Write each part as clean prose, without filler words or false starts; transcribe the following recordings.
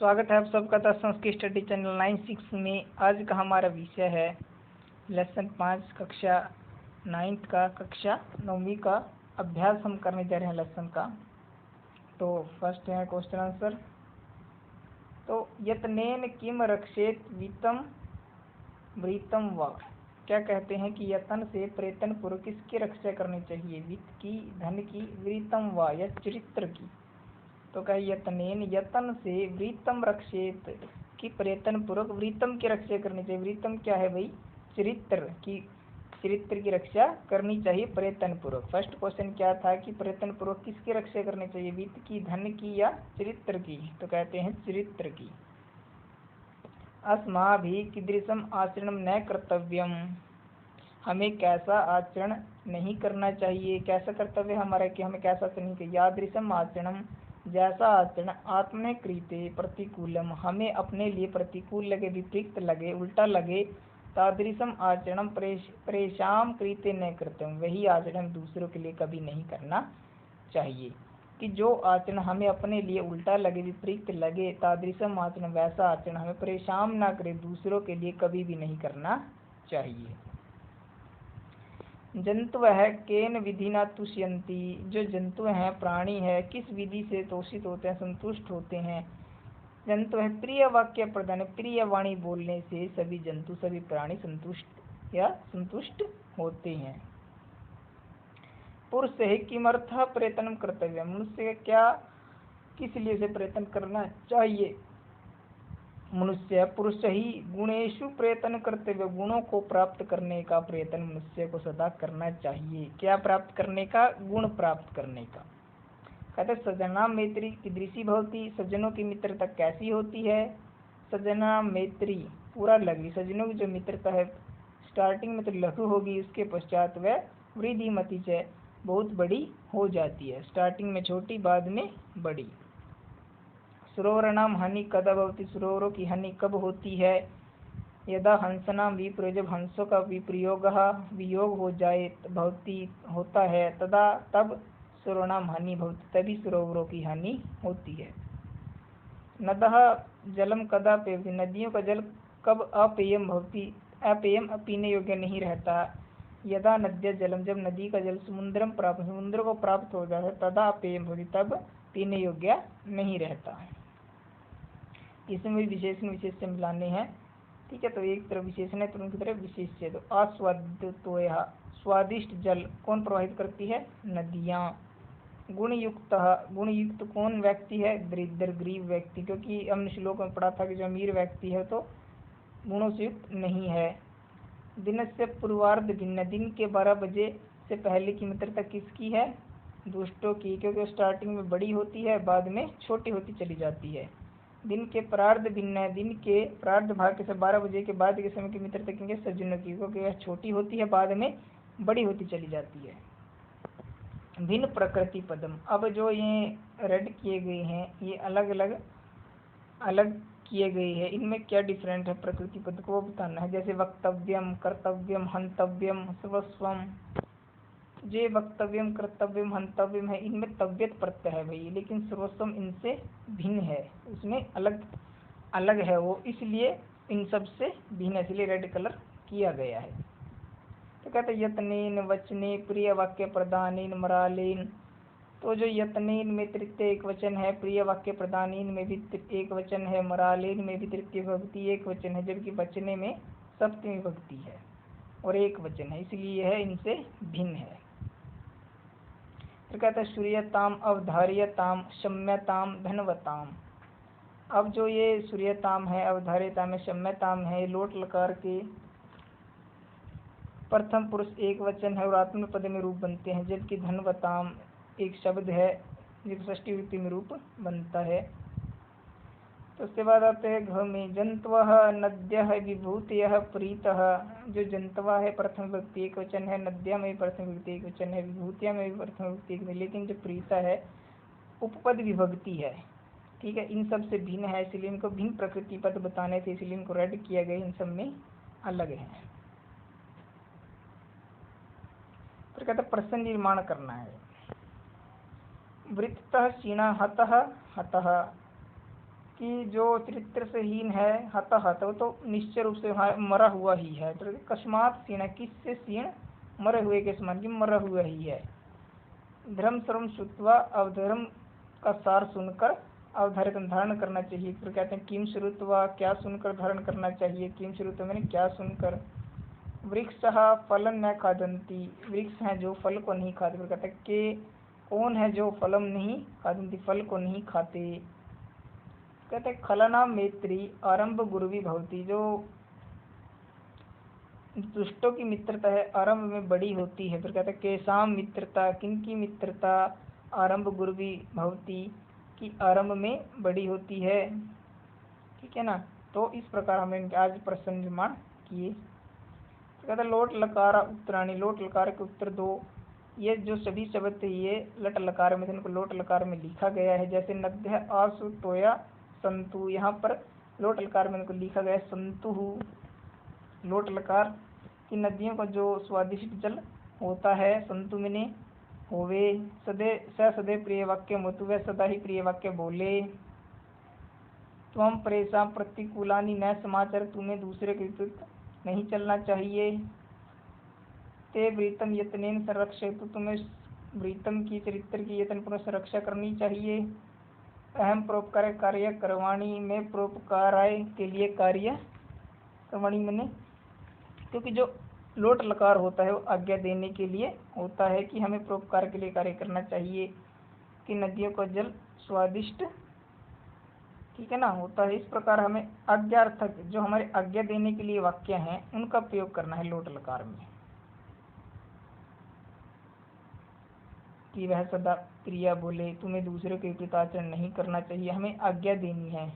स्वागत है आप सबका द संस्कृत स्टडी चैनल 96 में। आज का हमारा विषय है लेसन 5 कक्षा 9th का कक्षा 9वीं का अभ्यास हम करने जा रहे हैं लेसन का। तो फर्स्ट है क्वेश्चन आंसर। तो यत्नेन किम रक्षेत वित्तम वृत्तम व, क्या कहते हैं कि यत्न से प्रयत्न पूर्वक किसकी रक्षा करनी चाहिए? वित्त की, धन की, वृत्तम व या चरित्र की। तो कहे यत्नेन, यत्न से, वृत्तम रक्षेत की प्रयत्न पूर्वक वृत्तम की रक्षा करनी चाहिए। वृत्तम क्या है भाई? चरित्र की रक्षा करनी चाहिए प्रयत्न पूर्वक। फर्स्ट क्वेश्चन क्या था कि प्रयत्न पूर्वक किसकी रक्षा करनी चाहिए? वित्त की, धन की या चरित्र की? तो कहते हैं चरित्र की। अस्माभिः कीदृशम आचरणम न कर्तव्यम, हमें कैसा आचरण नहीं करना चाहिए? कैसा कर्तव्य हमारा कि हमें कैसा आचरण नहीं चाहिए? यादृशम आचरणम, जैसा आचरण आत्मने क्रियते प्रतिकूलम, हमें अपने लिए प्रतिकूल लगे, विपरीत लगे, उल्टा लगे, तादृशम आचरणम परेशान क्रियते न कर्तव्यम, वही आचरण दूसरों के लिए कभी नहीं करना चाहिए। कि जो आचरण हमें अपने लिए उल्टा लगे, विपरीत लगे, तादृशम आचरण, वैसा आचरण हमें परेशान ना करे, दूसरों के लिए कभी भी नहीं करना चाहिए। जंतु है केन विधि न तुष्यंती, जो जंतु हैं, प्राणी है, किस विधि से तोषित होते हैं, संतुष्ट होते हैं? जंतु है प्रिय वाक्य प्रदान, प्रिय वाणी बोलने से सभी जंतु, सभी प्राणी संतुष्ट या संतुष्ट होते हैं। पुरुष है किमर्थ प्रयत्न कर्तव्य, मनुष्य क्या किस लिए से प्रयत्न करना चाहिए? मनुष्य पुरुष ही गुणेशु प्रयत्न कर्तव्य, गुणों को प्राप्त करने का प्रयत्न मनुष्य को सदा करना चाहिए। क्या प्राप्त करने का? गुण प्राप्त करने का। कहते सजना मैत्री कीदृशी भवती, सज्जनों की मित्रता कैसी होती है? सजना मैत्री पूरा लघु, सज्जनों की जो मित्रता है स्टार्टिंग में तो लघु होगी, उसके पश्चात वह वृद्धि मति से बहुत बड़ी हो जाती है। स्टार्टिंग में छोटी, बाद में बड़ी। सरोवर नाम हानि कदा भवती, सरोवरों की हानि कब होती है? यदा हंसनाम विप्रयोग, जब हंसों का वियोग हो जाए, भवती होता है, तदा तब सरोवरनाम हानि भवती, तभी सरोवरों की हानि होती है। नदः जलम कदा पेयती, नदियों का जल कब अपेयम भवती, अपेयम पीने योग्य नहीं रहता। यदा नद्य जलम, जब नदी का जल समुद्रम प्राप्त, समुद्र को प्राप्त हो जाता है, तदा अपेयम भवती, तब पीने योग्य नहीं रहता। इसमें विशेषण विशेष से मिलाने हैं, ठीक है। तो एक तरफ विशेषण है तो उनकी तरफ विशेष है। तो आस्वाद्यतोयः, स्वादिष्ट जल कौन प्रवाहित करती है? नदियाँ। गुणयुक्त, गुणयुक्त कौन व्यक्ति है? दरिद्र गरीब व्यक्ति, क्योंकि हमने श्लोक में पढ़ा था कि जो अमीर व्यक्ति है तो गुणों से युक्त नहीं है। दिन से पूर्वार्ध भिन्न, दिन के 12 बजे से पहले की मित्रता किसकी है? दुष्टों की, क्योंकि स्टार्टिंग में बड़ी होती है, बाद में छोटी होती चली जाती है। दिन के प्रार्ध भिन्न है, दिन के प्रार्ध भाग से 12 बजे के बाद के समय की मित्रता कहेंगे सज्जनों की, क्योंकि वह छोटी होती है, बाद में बड़ी होती चली जाती है। भिन्न प्रकृति पदम, अब जो ये रेड किए गए हैं ये अलग किए गए हैं, इनमें क्या डिफरेंट है प्रकृति पद को बताना है। जैसे वक्तव्यम, कर्तव्यम, हंतव्यम, सर्वस्वम। जे वक्तव्यम, कर्तव्यम, हंतव्यम है, इनमें तव्यत प्रत्यय है भाई, लेकिन सर्वस्वम इनसे भिन्न है, उसमें अलग है वो, इसलिए इन सब से भिन्न, इसलिए रेड कलर किया गया है। तो कहते यत्नेन वचने प्रिय वाक्य प्रदानेन मरालेन, तो जो यत्नेन में तृतीय एक वचन है, प्रिय वाक्य प्रदानेन में भी एक वचन है, मरालेन में भी तृतीय विभक्ति एक वचन है, जबकि बचने में सप्तमी विभक्ति है और एक वचन है, इसलिए यह इनसे भिन्न है। तो कहता है सूर्यताम, अवधार्यताम, शम्यताम, धनवताम। अब जो ये सूर्यताम है, अवधार्यताम है, शम्यताम है, लोट लकार के प्रथम पुरुष एक वचन है और आत्मपद में रूप बनते हैं, जबकि धनवताम एक शब्द है जो षष्ठी विभक्ति में रूप बनता है। तो उसके बाद आते हैं घ में, जंतवः, नद्यः, विभूतयः, प्रीतः। जो जंतवा है प्रथम विभक्ति एक वचन है, नद्या में भी प्रथम विभक्ति एक वचन है, विभूतिया में भी प्रथम विभक्ति एक, लेकिन जो प्रीता है उपपद विभक्ति है, ठीक है। इन सब से भिन्न है, इसलिए इनको भिन्न प्रकृति पद बताने थे, इसलिए इनको रेड किया गया, इन सब में अलग है। तो कहते प्रश्न निर्माण करना है। वृत्ततः क्षीणः हतः हतः, कि जो चरित्र से हीन है, हतहत, वो तो निश्चय रूप से मरा हुआ ही है। तो कस्मात क्षीण, किससे क्षीण, मरे हुए के समान, कि मरा हुआ ही है। धर्म सर्वम श्रुत्वा, अवधर्म का सार सुनकर अवधारित धारण करना चाहिए। फिर कहते हैं किम श्रुत्वा, क्या सुनकर धारण करना चाहिए। किम श्रुत्वा मैंने क्या सुनकर। वृक्ष फलन न खादंती, वृक्ष हैं जो फल को नहीं खाते। फिर कहते हैं के कौन है जो फलम नहीं खादंती, फल को नहीं खाते। कहते हैं खलना मैत्री आरंभ गुरुवी भवती, जो दुष्टों की मित्रता है आरंभ में बड़ी होती है। फिर कहते हैं केसाम मित्रता, किनकी मित्रता, आरंभ गुरुवी भवती, की आरंभ में बड़ी होती है। ठीक है ना। तो इस प्रकार हमने आज प्रश्न निर्माण किए। तो कहते हैं लोट लकार उत्तराणी, लोट लकार के उत्तर दो। ये जो सभी शब्द थे ये लट लकार में थे, इनको लोट लकार में लिखा गया है। जैसे नद्य आसु तोया संतु, यहाँ पर लोट लकार में इनको लिखा गया है संतु। लोट लकार की नदियों का जो स्वादिष्ट जल होता है, संतु मिने होवे। सदे प्रिय वाक्य मतु, वह सदा ही प्रिय वाक्य बोले। त्वम परेशान प्रतिकूलानी न समाचार, तुम्हें दूसरे के विपरीत नहीं चलना चाहिए। ते वृतम यत्नेन संरक्षित, तुम्हें वृतम की चरित्र की यत्न पूर्वक संरक्षा करनी चाहिए। अहम परोपकार कार्य करवाणी, में परोपकाराय के लिए कार्य करवाणी मैंने, क्योंकि जो लोट लकार होता है वो आज्ञा देने के लिए होता है कि हमें परोपकार के लिए कार्य करना चाहिए, कि नदियों का जल स्वादिष्ट, ठीक है ना, होता है। इस प्रकार हमें आज्ञार्थक जो हमारे आज्ञा देने के लिए वाक्य हैं उनका प्रयोग करना है लोट लकार में, कि वह सदा प्रिया बोले, तुम्हें दूसरे के विपरीत आचरण नहीं करना चाहिए, हमें आज्ञा देनी है।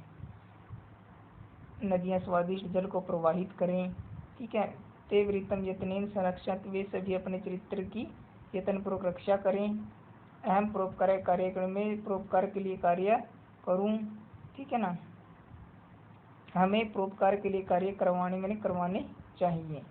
नदियां स्वादिष्ट जल को प्रवाहित करें। ठीक है। ते वृतम यत्नेन संरक्षण, वे सभी अपने चरित्र की यत्न पूर्वक रक्षा करें। अहम परोपकार कार्यक्रम में परोपकार के लिए कार्य करूं। ठीक है ना। हमें परोपकार के लिए कार्य करवाने मैंने करवाने चाहिए।